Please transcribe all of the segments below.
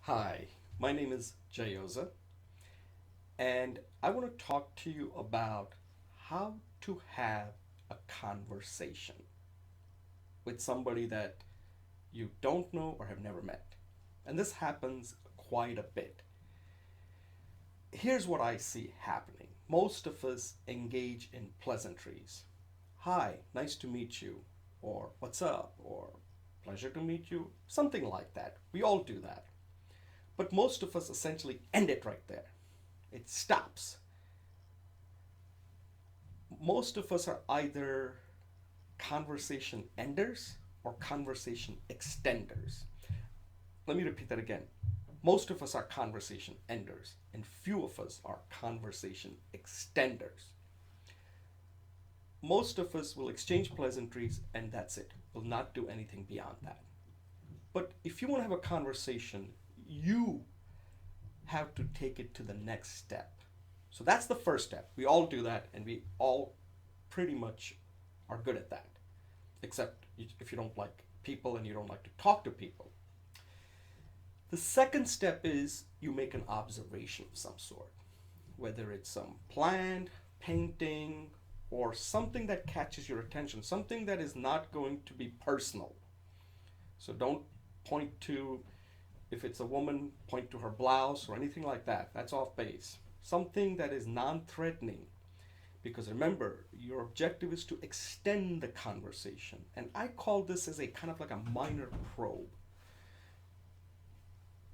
Hi, my name is Jayoza, and I want to talk to you about how to have a conversation with somebody that you don't know or have never met. And this happens quite a bit. Here's what I see happening most of us engage in pleasantries. Hi, nice to meet you, or what's up, or pleasure to meet you, something like that. We all do that. But most of us essentially end it right there. It stops. Most of us are either conversation enders or conversation extenders. Let me repeat that again. Most of us are conversation enders, and few of us are conversation extenders. Most of us will exchange pleasantries, and that's it. Will not do anything beyond that. But if you want to have a conversation, you have to take it to the next step. So that's the first step. We all do that, and we all pretty much are good at that, except if you don't like people and you don't like to talk to people. The second step is you make an observation of some sort, whether it's some plant, painting, or something that catches your attention, something that is not going to be personal. So don't point to, if it's a woman, point to her blouse or anything like that. That's off base. Something that is non threatening. Because remember, your objective is to extend the conversation. And I call this as a kind of like a minor probe.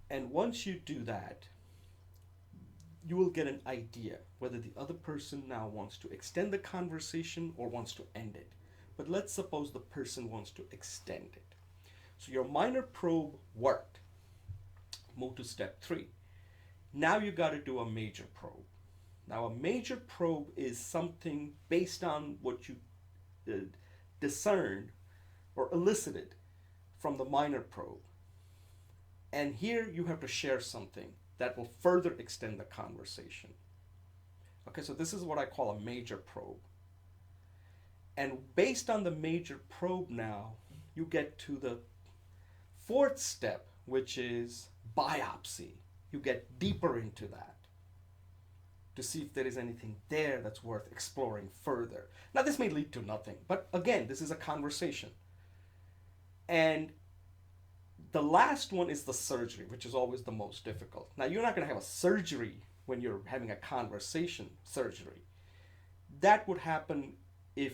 And once you do that, you will get an idea whether the other person now wants to extend the conversation or wants to end it. But let's suppose the person wants to extend it. So your minor probe worked. Move to step three. Now you got to do a major probe. Now, a major probe is something based on what you uh, discerned or elicited from the minor probe. And here you have to share something that will further extend the conversation. Okay, so this is what I call a major probe. And based on the major probe now, you get to the fourth step, which is biopsy. You get deeper into that to see if there is anything there that's worth exploring further. Now, this may lead to nothing, but again, this is a conversation. And the last one is the surgery, which is always the most difficult. Now, you're not going to have a surgery when you're having a conversation surgery. That would happen if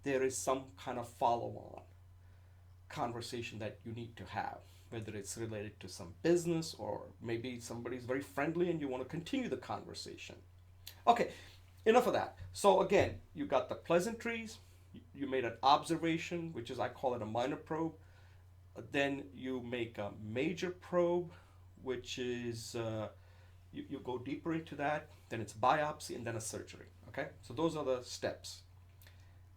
there is some kind of follow on conversation that you need to have, whether it's related to some business or maybe somebody's very friendly and you want to continue the conversation. Okay, enough of that. So again, you got the pleasantries, you made an observation, which is I call it a minor probe. Then you make a major probe, which is you go deeper into that. Then it's biopsy and then a surgery. Okay, so those are the steps.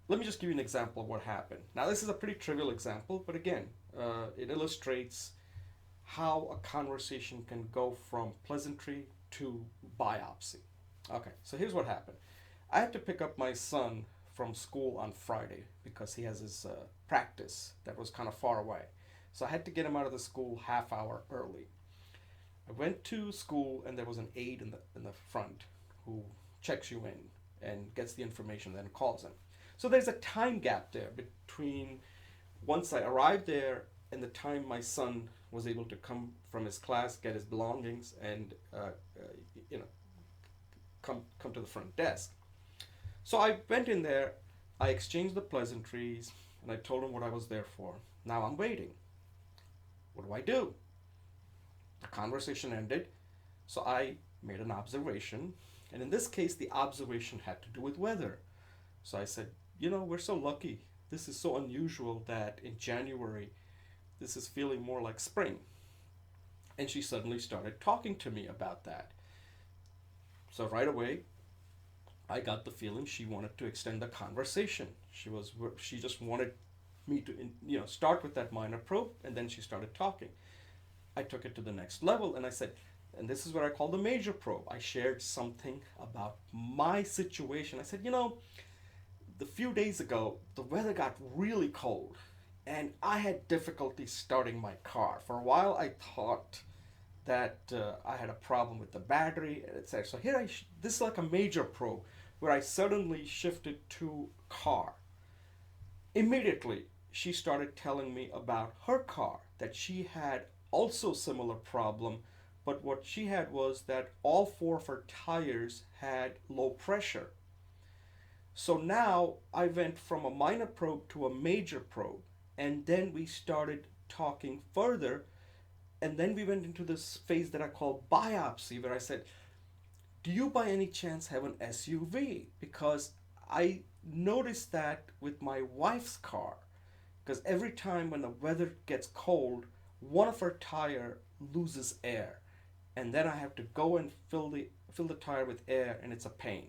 Let me just give you an example of what happened. Now, this is a pretty trivial example, but again, it illustrates how a conversation can go from pleasantry to biopsy. Okay, so here's what happened. I had to pick up my son from school on Friday because he has his practice that was kind of far away. So I had to get him out of the school half hour early. I went to school and there was an aide in the front who checks you in and gets the information, then calls him. So there's a time gap there between once I arrived there and the time my son was able to come from his class, get his belongings, and you know come to the front desk. So I went in there, I exchanged the pleasantries, and I told him what I was there for. Now I'm waiting. What do I do? The conversation ended, so I made an observation, and in this case, the observation had to do with weather. So I said, we're so lucky. This is so unusual that in January, this is feeling more like spring. And she suddenly started talking to me about that. So right away, I got the feeling she wanted to extend the conversation. She just wanted me to start with that minor probe, and then she started talking. I took it to the next level, and I said, and this is what I call the major probe. I shared something about my situation. I said, the few days ago, the weather got really cold, and I had difficulty starting my car. For a while, I thought that I had a problem with the battery, etc. So here this is like a major probe where I suddenly shifted to car. Immediately, she started telling me about her car, that she had also similar problem, but what she had was that all four of her tires had low pressure. So now I went from a minor probe to a major probe, and then we started talking further, and then we went into this phase that I call biopsy, where I said, do you by any chance have an SUV? Because I noticed that with my wife's car, because every time when the weather gets cold, one of her tire loses air, and then I have to go and fill the tire with air, and it's a pain.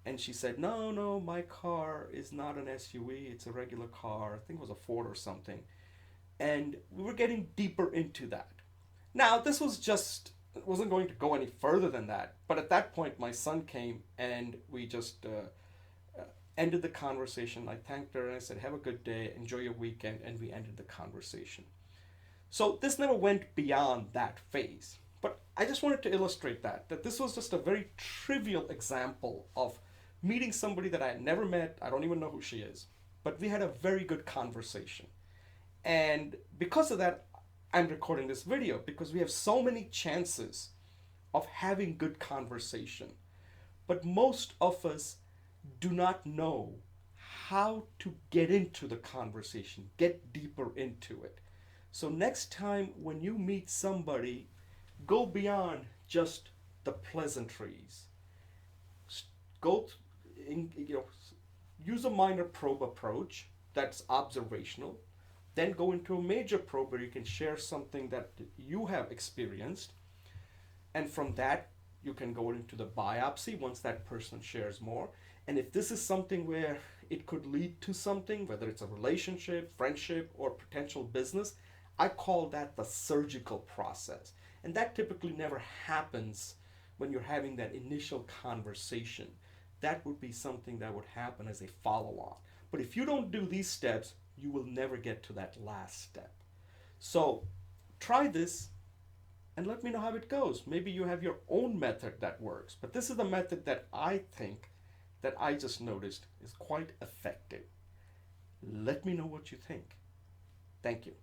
And she said, no, no, my car is not an SUV, it's a regular car. I think it was a Ford or something. And we were getting deeper into that. Now, this was just, it wasn't going to go any further than that. But at that point, my son came and we just ended the conversation. I thanked her and I said, have a good day, enjoy your weekend. And we ended the conversation. So this never went beyond that phase. But I just wanted to illustrate that this was just a very trivial example of meeting somebody that I had never met. I don't even know who she is. But we had a very good conversation. And because of that, I'm recording this video because we have so many chances of having good conversation. But most of us do not know how to get into the conversation, get deeper into it. So next time when you meet somebody, go beyond just the pleasantries. Go, use a minor probe approach that's observational. Then go into a major probe where you can share something that you have experienced. And from that, you can go into the biopsy once that person shares more. And if this is something where it could lead to something, whether it's a relationship, friendship, or potential business, I call that the surgical process. And that typically never happens when you're having that initial conversation. That would be something that would happen as a follow on. But if you don't do these steps, you will never get to that last step. So try this and let me know how it goes. Maybe you have your own method that works, but this is the method that I think that I just noticed is quite effective. Let me know what you think. Thank you.